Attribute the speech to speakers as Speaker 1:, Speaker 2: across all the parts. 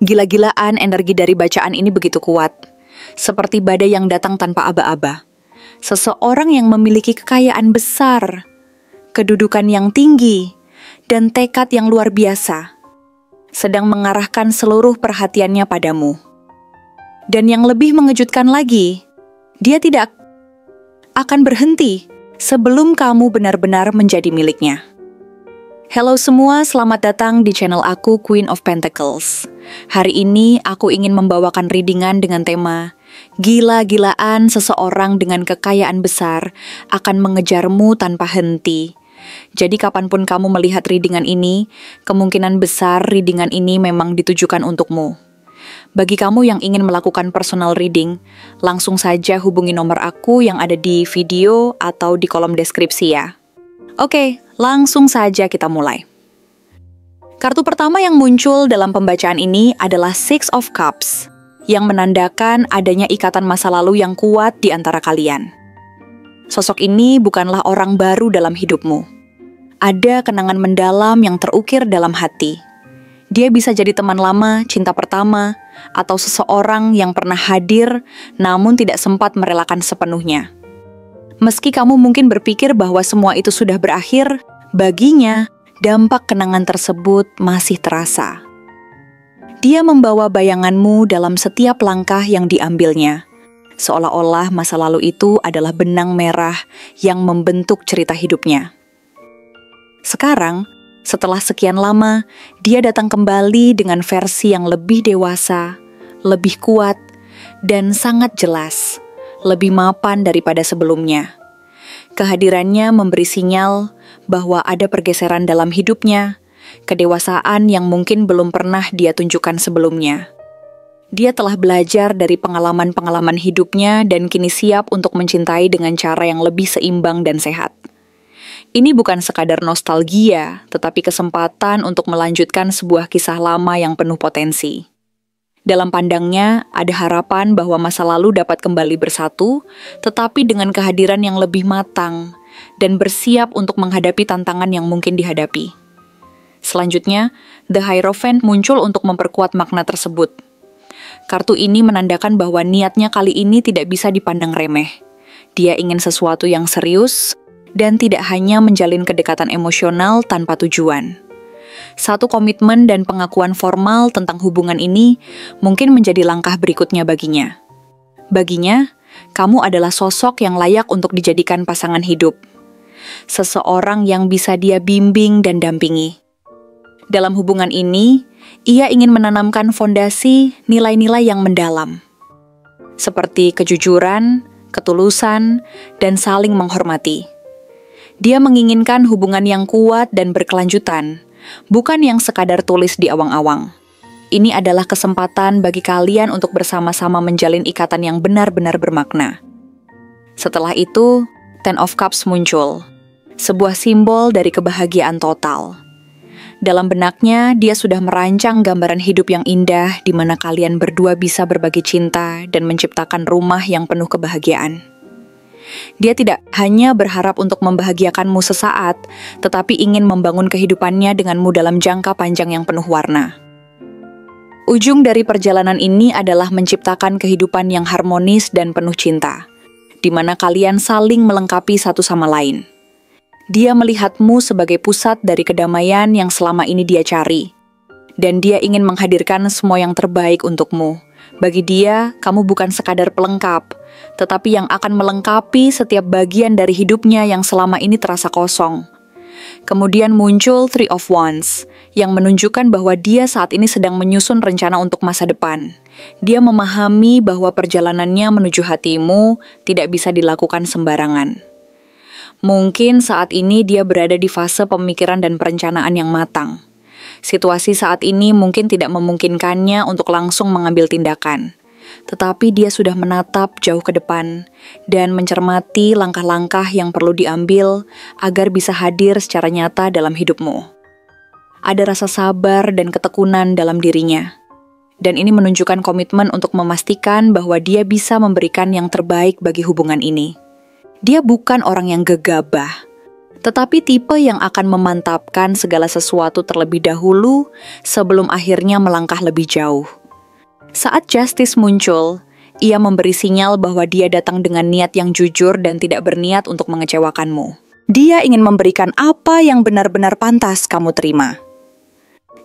Speaker 1: Gila-gilaan energi dari bacaan ini begitu kuat, seperti badai yang datang tanpa aba-aba. Seseorang yang memiliki kekayaan besar, kedudukan yang tinggi, dan tekad yang luar biasa, sedang mengarahkan seluruh perhatiannya padamu. Dan yang lebih mengejutkan lagi, dia tidak akan berhenti sebelum kamu benar-benar menjadi miliknya. Halo semua, selamat datang di channel aku Queen of Pentacles. Hari ini aku ingin membawakan readingan dengan tema Gila-gilaan seseorang dengan kekayaan besar akan mengejarmu tanpa henti. Jadi kapanpun kamu melihat readingan ini, kemungkinan besar readingan ini memang ditujukan untukmu. Bagi kamu yang ingin melakukan personal reading, langsung saja hubungi nomor aku yang ada di video atau di kolom deskripsi ya. Oke, langsung saja kita mulai. Kartu pertama yang muncul dalam pembacaan ini adalah Six of Cups, yang menandakan adanya ikatan masa lalu yang kuat di antara kalian. Sosok ini bukanlah orang baru dalam hidupmu. Ada kenangan mendalam yang terukir dalam hati. Dia bisa jadi teman lama, cinta pertama, atau seseorang yang pernah hadir namun tidak sempat merelakan sepenuhnya. Meski kamu mungkin berpikir bahwa semua itu sudah berakhir, baginya dampak kenangan tersebut masih terasa. Dia membawa bayanganmu dalam setiap langkah yang diambilnya, seolah-olah masa lalu itu adalah benang merah yang membentuk cerita hidupnya. Sekarang, setelah sekian lama, dia datang kembali dengan versi yang lebih dewasa, lebih kuat, dan sangat jelas, lebih mapan daripada sebelumnya. Kehadirannya memberi sinyal bahwa ada pergeseran dalam hidupnya, kedewasaan yang mungkin belum pernah dia tunjukkan sebelumnya. Dia telah belajar dari pengalaman-pengalaman hidupnya dan kini siap untuk mencintai dengan cara yang lebih seimbang dan sehat. Ini bukan sekadar nostalgia, tetapi kesempatan untuk melanjutkan sebuah kisah lama yang penuh potensi. Dalam pandangnya, ada harapan bahwa masa lalu dapat kembali bersatu, tetapi dengan kehadiran yang lebih matang dan bersiap untuk menghadapi tantangan yang mungkin dihadapi. Selanjutnya, The Hierophant muncul untuk memperkuat makna tersebut. Kartu ini menandakan bahwa niatnya kali ini tidak bisa dipandang remeh. Dia ingin sesuatu yang serius dan tidak hanya menjalin kedekatan emosional tanpa tujuan. Satu komitmen dan pengakuan formal tentang hubungan ini mungkin menjadi langkah berikutnya baginya. Baginya, kamu adalah sosok yang layak untuk dijadikan pasangan hidup. Seseorang yang bisa dia bimbing dan dampingi. Dalam hubungan ini, ia ingin menanamkan fondasi nilai-nilai yang mendalam. Seperti kejujuran, ketulusan, dan saling menghormati. Dia menginginkan hubungan yang kuat dan berkelanjutan, bukan yang sekadar tulis di awang-awang. Ini adalah kesempatan bagi kalian untuk bersama-sama menjalin ikatan yang benar-benar bermakna. Setelah itu, Ten of Cups muncul, sebuah simbol dari kebahagiaan total. Dalam benaknya, dia sudah merancang gambaran hidup yang indah di mana kalian berdua bisa berbagi cinta dan menciptakan rumah yang penuh kebahagiaan. Dia tidak hanya berharap untuk membahagiakanmu sesaat, tetapi ingin membangun kehidupannya denganmu dalam jangka panjang yang penuh warna. Ujung dari perjalanan ini adalah menciptakan kehidupan yang harmonis dan penuh cinta, di mana kalian saling melengkapi satu sama lain. Dia melihatmu sebagai pusat dari kedamaian yang selama ini dia cari, dan dia ingin menghadirkan semua yang terbaik untukmu. Bagi dia, kamu bukan sekadar pelengkap, tetapi yang akan melengkapi setiap bagian dari hidupnya yang selama ini terasa kosong. Kemudian muncul Three of Wands, yang menunjukkan bahwa dia saat ini sedang menyusun rencana untuk masa depan. Dia memahami bahwa perjalanannya menuju hatimu tidak bisa dilakukan sembarangan. Mungkin saat ini dia berada di fase pemikiran dan perencanaan yang matang. Situasi saat ini mungkin tidak memungkinkannya untuk langsung mengambil tindakan. Tetapi dia sudah menatap jauh ke depan dan mencermati langkah-langkah yang perlu diambil agar bisa hadir secara nyata dalam hidupmu. Ada rasa sabar dan ketekunan dalam dirinya. Dan ini menunjukkan komitmen untuk memastikan bahwa dia bisa memberikan yang terbaik bagi hubungan ini. Dia bukan orang yang gegabah, tetapi tipe yang akan memantapkan segala sesuatu terlebih dahulu sebelum akhirnya melangkah lebih jauh. Saat Justice muncul, ia memberi sinyal bahwa dia datang dengan niat yang jujur dan tidak berniat untuk mengecewakanmu. Dia ingin memberikan apa yang benar-benar pantas kamu terima.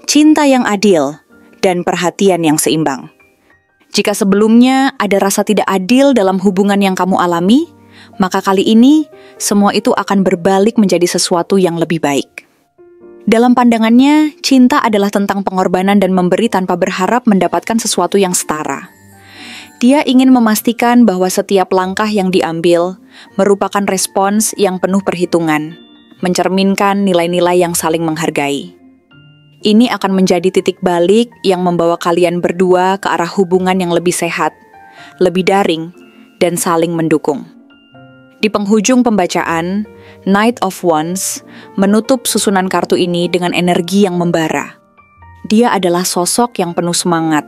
Speaker 1: Cinta yang adil dan perhatian yang seimbang. Jika sebelumnya ada rasa tidak adil dalam hubungan yang kamu alami, maka kali ini semua itu akan berbalik menjadi sesuatu yang lebih baik. Dalam pandangannya, cinta adalah tentang pengorbanan dan memberi tanpa berharap mendapatkan sesuatu yang setara. Dia ingin memastikan bahwa setiap langkah yang diambil merupakan respons yang penuh perhitungan, mencerminkan nilai-nilai yang saling menghargai. Ini akan menjadi titik balik yang membawa kalian berdua ke arah hubungan yang lebih sehat, lebih daring, dan saling mendukung. Di penghujung pembacaan, Knight of Wands menutup susunan kartu ini dengan energi yang membara. Dia adalah sosok yang penuh semangat,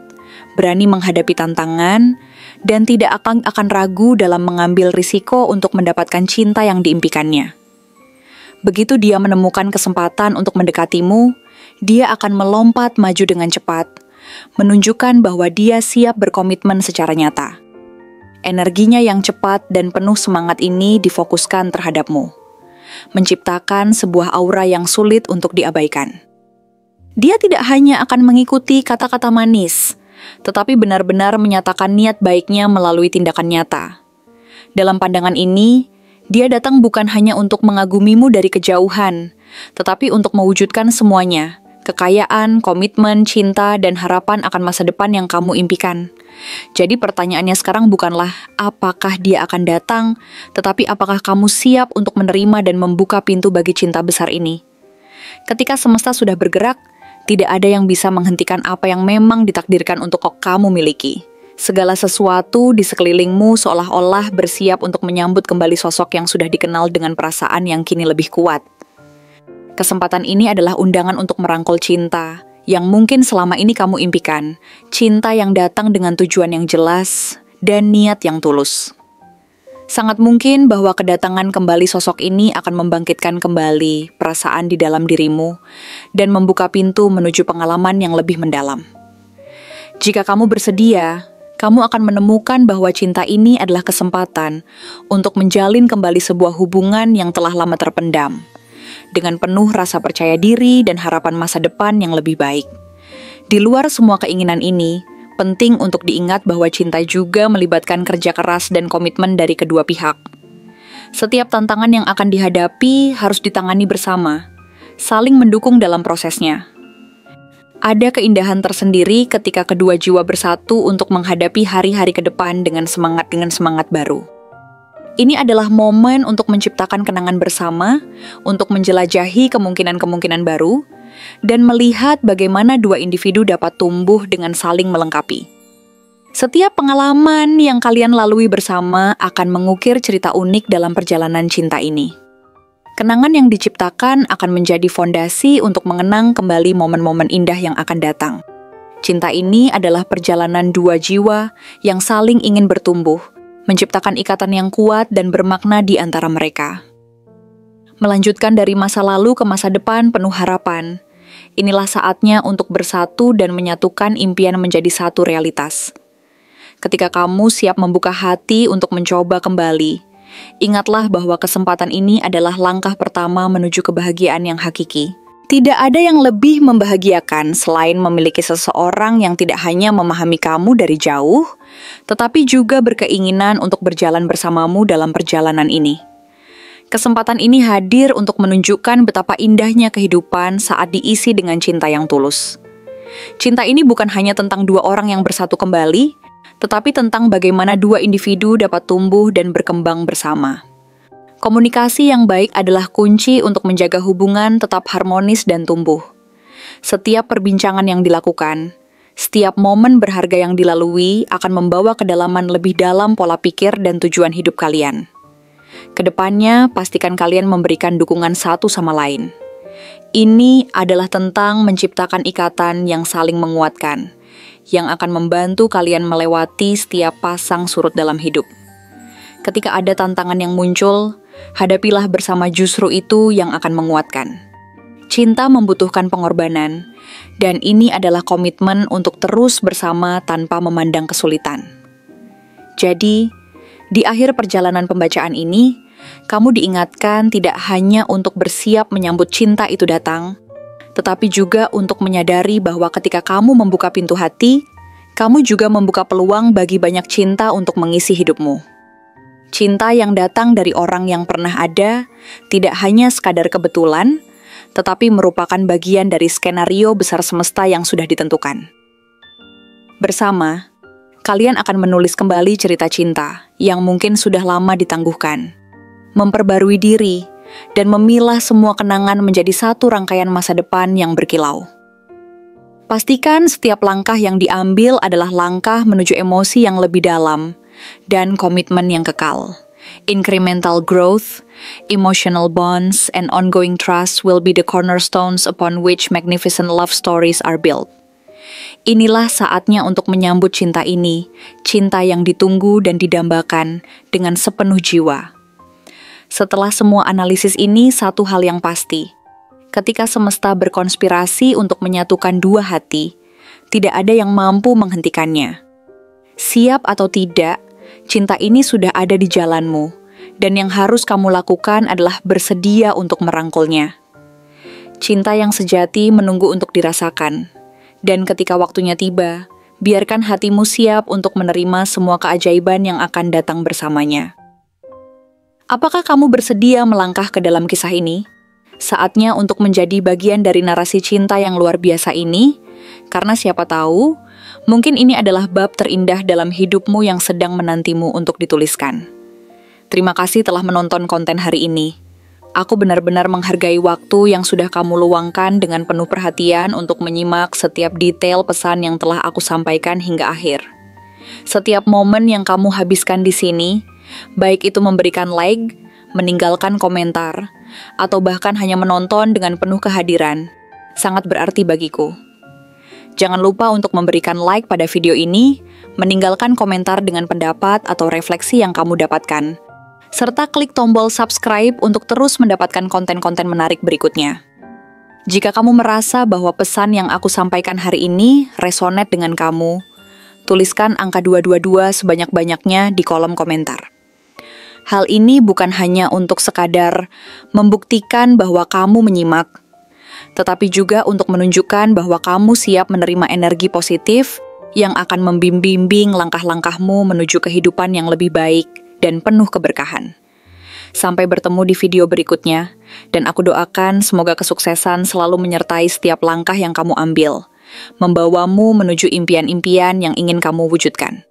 Speaker 1: berani menghadapi tantangan, dan tidak akan ragu dalam mengambil risiko untuk mendapatkan cinta yang diimpikannya. Begitu dia menemukan kesempatan untuk mendekatimu, dia akan melompat maju dengan cepat, menunjukkan bahwa dia siap berkomitmen secara nyata. Energinya yang cepat dan penuh semangat ini difokuskan terhadapmu, menciptakan sebuah aura yang sulit untuk diabaikan. Dia tidak hanya akan mengikuti kata-kata manis, tetapi benar-benar menyatakan niat baiknya melalui tindakan nyata. Dalam pandangan ini, dia datang bukan hanya untuk mengagumimu dari kejauhan, tetapi untuk mewujudkan semuanya, kekayaan, komitmen, cinta, dan harapan akan masa depan yang kamu impikan. Jadi pertanyaannya sekarang bukanlah apakah dia akan datang, tetapi apakah kamu siap untuk menerima dan membuka pintu bagi cinta besar ini. Ketika semesta sudah bergerak, tidak ada yang bisa menghentikan apa yang memang ditakdirkan untuk kamu miliki. Segala sesuatu di sekelilingmu seolah-olah bersiap untuk menyambut kembali sosok yang sudah dikenal dengan perasaan yang kini lebih kuat. Kesempatan ini adalah undangan untuk merangkul cinta yang mungkin selama ini kamu impikan. Cinta yang datang dengan tujuan yang jelas dan niat yang tulus. Sangat mungkin bahwa kedatangan kembali sosok ini akan membangkitkan kembali perasaan di dalam dirimu dan membuka pintu menuju pengalaman yang lebih mendalam. Jika kamu bersedia, kamu akan menemukan bahwa cinta ini adalah kesempatan untuk menjalin kembali sebuah hubungan yang telah lama terpendam, dengan penuh rasa percaya diri dan harapan masa depan yang lebih baik. Di luar semua keinginan ini, penting untuk diingat bahwa cinta juga melibatkan kerja keras dan komitmen dari kedua pihak. Setiap tantangan yang akan dihadapi harus ditangani bersama, saling mendukung dalam prosesnya. Ada keindahan tersendiri ketika kedua jiwa bersatu untuk menghadapi hari-hari ke depan dengan semangat baru. Ini adalah momen untuk menciptakan kenangan bersama, untuk menjelajahi kemungkinan-kemungkinan baru, dan melihat bagaimana dua individu dapat tumbuh dengan saling melengkapi. Setiap pengalaman yang kalian lalui bersama akan mengukir cerita unik dalam perjalanan cinta ini. Kenangan yang diciptakan akan menjadi fondasi untuk mengenang kembali momen-momen indah yang akan datang. Cinta ini adalah perjalanan dua jiwa yang saling ingin bertumbuh, menciptakan ikatan yang kuat dan bermakna di antara mereka. Melanjutkan dari masa lalu ke masa depan penuh harapan, inilah saatnya untuk bersatu dan menyatukan impian menjadi satu realitas. Ketika kamu siap membuka hati untuk mencoba kembali, ingatlah bahwa kesempatan ini adalah langkah pertama menuju kebahagiaan yang hakiki. Tidak ada yang lebih membahagiakan selain memiliki seseorang yang tidak hanya memahami kamu dari jauh, tetapi juga berkeinginan untuk berjalan bersamamu dalam perjalanan ini. Kesempatan ini hadir untuk menunjukkan betapa indahnya kehidupan saat diisi dengan cinta yang tulus. Cinta ini bukan hanya tentang dua orang yang bersatu kembali, tetapi tentang bagaimana dua individu dapat tumbuh dan berkembang bersama. Komunikasi yang baik adalah kunci untuk menjaga hubungan tetap harmonis dan tumbuh. Setiap perbincangan yang dilakukan, setiap momen berharga yang dilalui akan membawa kedalaman lebih dalam pola pikir dan tujuan hidup kalian. Kedepannya, pastikan kalian memberikan dukungan satu sama lain. Ini adalah tentang menciptakan ikatan yang saling menguatkan, yang akan membantu kalian melewati setiap pasang surut dalam hidup. Ketika ada tantangan yang muncul, hadapilah bersama justru itu yang akan menguatkan. Cinta membutuhkan pengorbanan, dan ini adalah komitmen untuk terus bersama tanpa memandang kesulitan. Jadi, di akhir perjalanan pembacaan ini, kamu diingatkan tidak hanya untuk bersiap menyambut cinta itu datang, tetapi juga untuk menyadari bahwa ketika kamu membuka pintu hati, kamu juga membuka peluang bagi banyak cinta untuk mengisi hidupmu. Cinta yang datang dari orang yang pernah ada, tidak hanya sekadar kebetulan, tetapi merupakan bagian dari skenario besar semesta yang sudah ditentukan. Bersama, kalian akan menulis kembali cerita cinta yang mungkin sudah lama ditangguhkan, memperbarui diri, dan memilah semua kenangan menjadi satu rangkaian masa depan yang berkilau. Pastikan setiap langkah yang diambil adalah langkah menuju emosi yang lebih dalam dan komitmen yang kekal. Incremental growth, emotional bonds, and ongoing trust will be the cornerstones upon which magnificent love stories are built. Inilah saatnya untuk menyambut cinta ini, cinta yang ditunggu dan didambakan dengan sepenuh jiwa. Setelah semua analisis ini, satu hal yang pasti. Ketika semesta berkonspirasi untuk menyatukan dua hati, tidak ada yang mampu menghentikannya. Siap atau tidak, cinta ini sudah ada di jalanmu, dan yang harus kamu lakukan adalah bersedia untuk merangkulnya. Cinta yang sejati menunggu untuk dirasakan, dan ketika waktunya tiba, biarkan hatimu siap untuk menerima semua keajaiban yang akan datang bersamanya. Apakah kamu bersedia melangkah ke dalam kisah ini? Saatnya untuk menjadi bagian dari narasi cinta yang luar biasa ini, karena siapa tahu, mungkin ini adalah bab terindah dalam hidupmu yang sedang menantimu untuk dituliskan. Terima kasih telah menonton konten hari ini. Aku benar-benar menghargai waktu yang sudah kamu luangkan dengan penuh perhatian untuk menyimak setiap detail pesan yang telah aku sampaikan hingga akhir. Setiap momen yang kamu habiskan di sini, baik itu memberikan like, meninggalkan komentar, atau bahkan hanya menonton dengan penuh kehadiran, sangat berarti bagiku. Jangan lupa untuk memberikan like pada video ini, meninggalkan komentar dengan pendapat atau refleksi yang kamu dapatkan, serta klik tombol subscribe untuk terus mendapatkan konten-konten menarik berikutnya. Jika kamu merasa bahwa pesan yang aku sampaikan hari ini resonate dengan kamu, tuliskan angka 222 sebanyak-banyaknya di kolom komentar. Hal ini bukan hanya untuk sekadar membuktikan bahwa kamu menyimak, tetapi juga untuk menunjukkan bahwa kamu siap menerima energi positif yang akan membimbing langkah-langkahmu menuju kehidupan yang lebih baik dan penuh keberkahan. Sampai bertemu di video berikutnya, dan aku doakan semoga kesuksesan selalu menyertai setiap langkah yang kamu ambil, membawamu menuju impian-impian yang ingin kamu wujudkan.